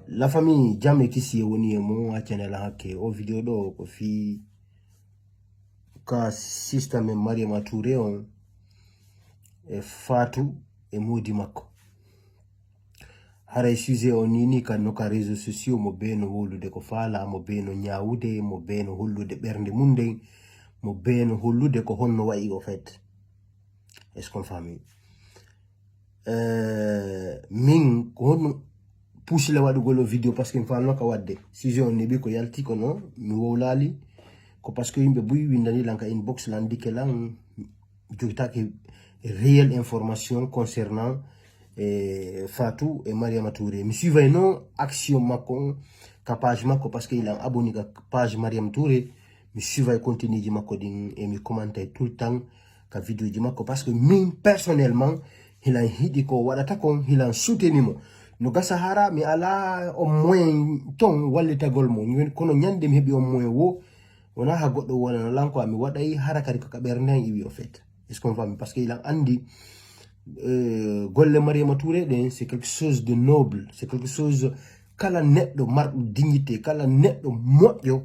La famille jamais ici woni mo a channel hake o video do ko fi ka sister me Mariama Touré on e Fatou e modi makko hara sujet on nini kan no ka réseaux sociaux mo beno holude ko fala mo beno nyaawude mo beno hollude bernde munde mo beno hollude ko honno wayi o fait est-ce qu'on famille min ko pousse la wadugolo video parce que fa no ka wadde sujet on nebi ko yalti ko no mi wowlali ko parce que yimbe buy windani lanka inbox lan dikelan jogitake réelle information concernant Fatou et Mariama Touré. Mi suivez non action mako ka page mako parce que il a abonné ka page Mariama Touré. Mi suivez contenu di mako din et mi commenter tout le temps ka vidéo di mako parce que min personnellement il a hidi ko wadata ko il a soutenu mo no gasahara mi ala au moins ton wallita golmo kono nyande mi hebi au moins wo wona ha goddo wona lanko ami wadai harakari ko kaberne iwi au fait est-ce qu'on va parce que il a andi golle Mariama Touré c'est quelque chose de noble, c'est quelque chose kala neddo mardo dignité kala neddo moƴƴo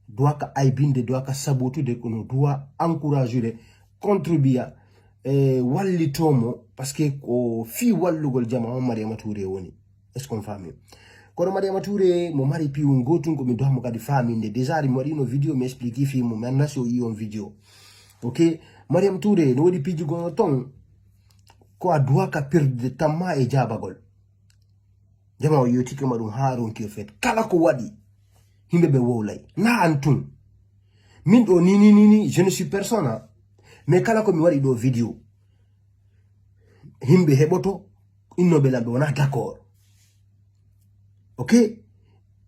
doit ka aybinde doit ka sabotude kono doit encourager contribuer wallitomo parce que ko fi wallugol jama Mariama Touré woni est-ce qu'on famille kono Mariama Touré mo mari piwu ngotun ko mi do mo kadi faminde déjà ri mo no video mi explique fi mo maintenant so yi on video OK Mariama Touré no wadi piji go ton ko a doit ka perdre tamma e jabagol jama o yoti ke madum haron ki fet kala ko wadi himbe be wowlay na antun min do ni je ne suis personne mais kala ko mi wadi do video himbe heboto inno be lambe wona d'accord OK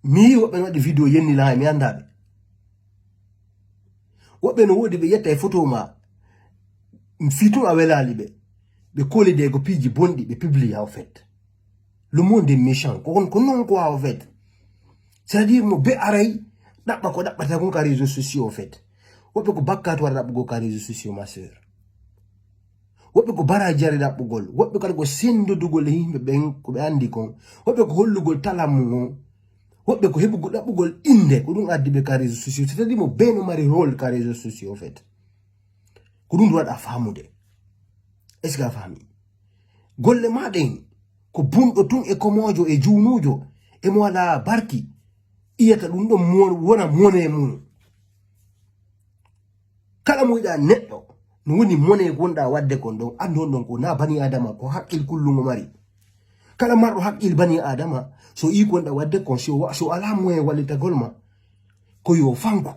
mi wobe wadi video yenni la mi andabe wobe no wodi be yetta e photo ma mfitu awelali be collé des copies bondi be publier en fait le monde est méchant ko non quoi en fait c'est-à-dire mo be aray dabba ko dabbata ko ka réseaux sociaux en fait wobe ko bakkat war dabbo ka réseaux sociaux ma sœur wobe ko bara jare dabbugol wobe ko sendo dugol himbe ben ko be andi ko wobe ko hollugol talamu wobe ko hebugo dabbugol inde ko dum addi be ka réseaux sociaux c'est-à-dire mo be no mari rôle ka réseaux sociaux en fait ko dum wada famude est-ce que la famille golle maden ko bundo tun e ko mojo e juunujo e mo wala barki iyata dum do wona mone mun kala mo ida neddo no woni mone gonda wadde kon don ando don ko na bani adama ko hakkil kullu mari kala mardo hakkil bani adama so i gonda wadde kon so ala moye walita golma ko yo fanko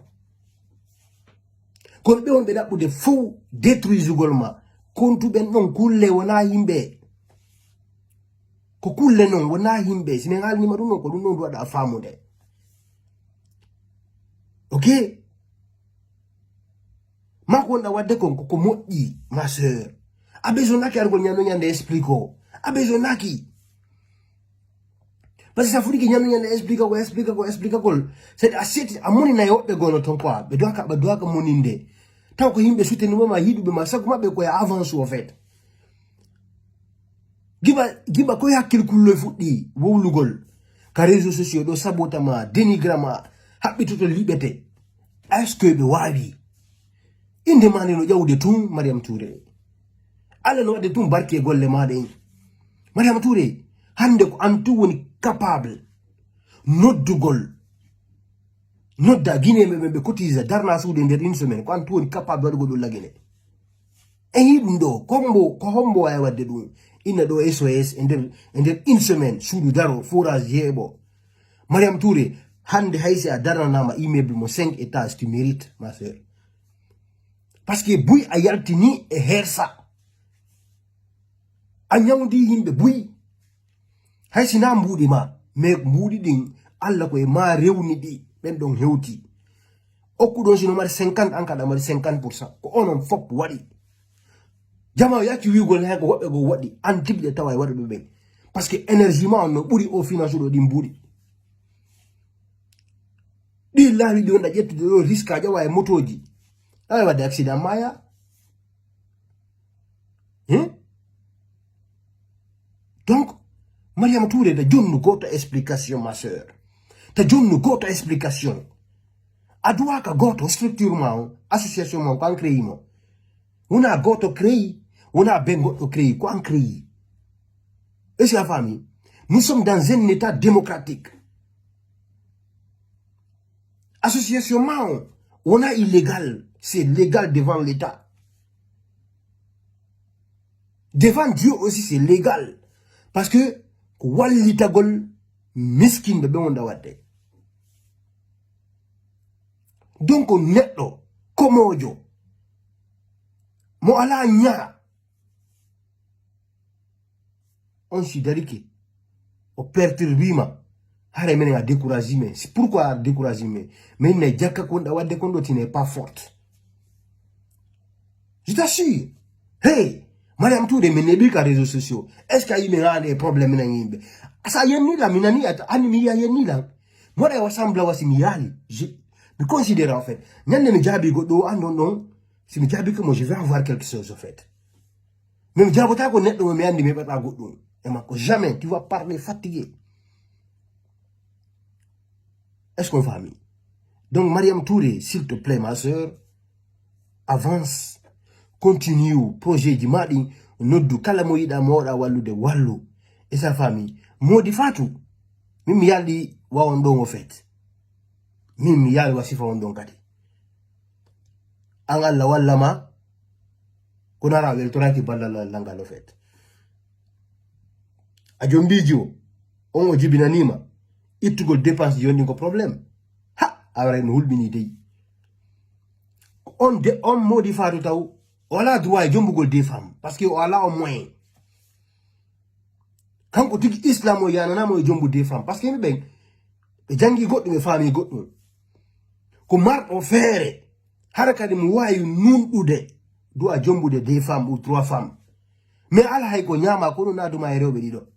ko be on be dabbude fou détruire golma kontu ben non kulle wona himbe ko kulle non wona himbe sinen halni madum non ko dum non do da famude OK ma ko nda wadde kon ko moddi ma sœur a besoin naki argo nyano nyande explico a besoin naki parce que ça furi ki nyano nyande explica ko c'est assiette amoni na yobbe gono ton quoi be do ka moninde taw ko himbe soutenu ma hidube ma sago mabbe ko ya avance en fait giba ko yakkil kullo fuddi wowlugol ka réseaux sociaux do sabotama dénigrama habbituto libete est-ce que be wawi inde mane no jawde tum Mariama Touré alla no wadde tum barke golle maade Mariama Touré hande ko antu woni capable noddugol nodda Guinée be cotise darna suude nder une semaine ko antu woni capable wadugo do lagene e hidum do kombo ko hombo ay wadde dum ina do SOS ender une semaine suudu daro forage jebo Mariama Touré hande haysi a darna ma immeuble mo 5 étages tu mérites ma sœur parce que buy a yaltini e hersa a nyawdi himbe buy haysi na mbudi ma me mbudi din alla ko e ma rewni di ben don hewti okkudo sino mari 50 an kada mari 50% ko onon fop wadi jama yaki wigol ha ko wobbe go wadi an tibde taway wadi be parce que énergie ma no buri o finance do di mbudi di laari di onda jettude do risque jawa e motoji ay wadi accident maya donc Mariam Touré da jonnu goto explication ma sœur. Ta jonnu goto explication. Adwa ka goto structure ma association ma kan créé mo. Una goto créé, una ben goto créé kan créé. Est-ce que la famille? Nous sommes dans un état démocratique. Association ma on a illégal, c'est légal devant l'État. Devant Dieu aussi c'est légal. Parce que wali tagol miskin bebe onda wate. Donc on netto komojo mo ala nya on si darike o perturbima hare menen a décourager mais c'est pourquoi décourager mais ne jakka ko nda wadde ko tu n'es pas forte. Je t'assure. Hey, Mariam Touré me nebi ka réseaux sociaux. Est-ce qu'il y a des problèmes na yimbe? Asa yenni la minani ata animi ya yenni la. Moi da wasambla wasimiyali. Je considère en fait. Nyande mi jabi godo ando non. Si mi jabi que moi je vais avoir quelque chose en fait. Même jabota ko netdo me andi me bata godo. Et ma ko jamais tu vas parler fatigué. Est-ce qu'on va mis? Donc Mariam Touré, s'il te plaît ma soeur, avance. Continue projet du madi noddu kala mo yida moda wallude wallu et sa famille modi fatu mimi yaldi wawon don o fait mimi yali wasifa on don kadi an alla wallama kunara wel toraki ballala langalo fait a jombijo on o jibinanima ittugol dépense yoni ko problème ha awre no hulbini dey on modi fatu taw on a droit à jombugol des femmes parce que on a au moins quand on dit islam o yana mo jombu des femmes parce que mi ben be jangi goddo be fami goddo ko mar o fere harakadi mu wayu nundude do a jombude des femmes ou 3 femmes mais ala hay ko nyama ko na duma e rewbe dido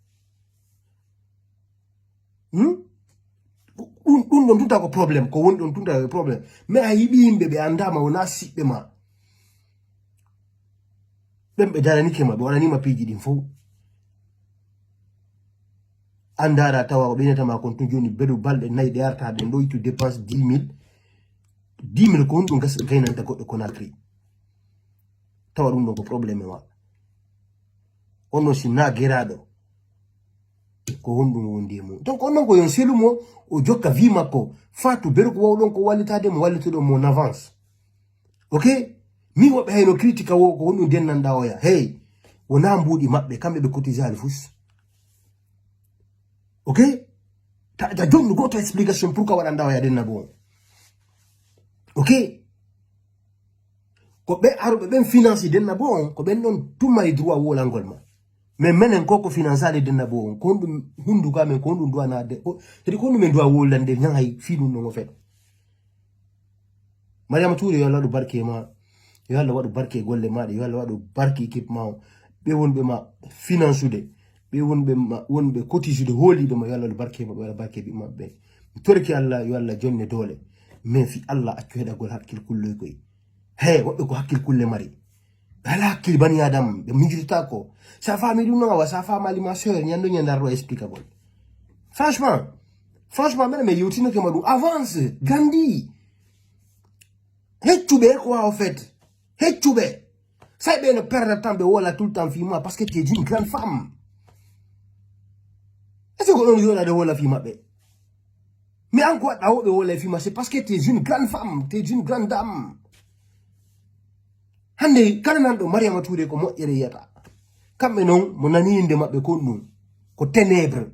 don tuta ko problème ko won don tuta problème mais ay yibi himbe be andama wona sibbe ma bembe dara nike ma wala ni ma piji din fo andara tawa be neta ma kon to joni bedu balde nay de arta de doy to dépense 10 000 ko dum gas gaynanta goddo ko nakri tawa dum ko problème wa onno si na gerado ko hondum wondi mo donc onno ko yon selumo o jokka vi makko fatu beru ko wawdon ko walitade mo wallitudo mo en avance. OK mi wobe hayno critique wo ko hondum dennanda oya hey wona mbudi mabbe kambe be cotiser fus. OK ta jonnu goto explication pourquoi wadanda oya denna bon. OK ko be arobe ben finance denna bon ko ben non tumay droit wola ngol ma mais menen koko financier denna bon ko hondum hundu ka men ko hondum do na de hedi ko men do wolande nyangay finu no fet. Mariam Touré yo Allah do barke ma yo Allah wadu barke golle maade yo Allah wadu barke équipement be wonbe ma financude be wonbe ma wonbe cotisude holibe ma yo Allah do barke ma wala barke bi mabbe torki Allah yo Allah jonne dole mais fi Allah accu heda gol hakkil kulloy koy hey wobbe ko hakkil kulle mari ala hakkil bani adam be mijirta ko sa famille dum no wa sa famille ma sœur nyando nyandaro explicable franchement mais yotino ke madu avance grandi hetube ko en fait hetube ça ben ne perdre temps de wala tout le temps fi moi parce que tu es une grande femme est-ce que on yo la de wala fi mabbe mais encore ta wo be wala fi ma c'est parce que tu es une grande femme tu es une grande dame hande kala do Mariam Touré ko mo yere yata kambe non mo nani inde mabbe ko dum ko ténèbres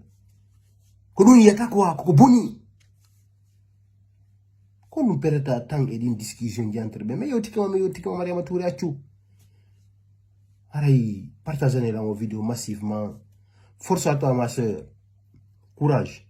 ko dum yata ko boni ko nous perdre temps et d'une discussion entre mais yo tikama Mariam Touré accu aray partagez la vidéo massivement force à toi ma sœur courage.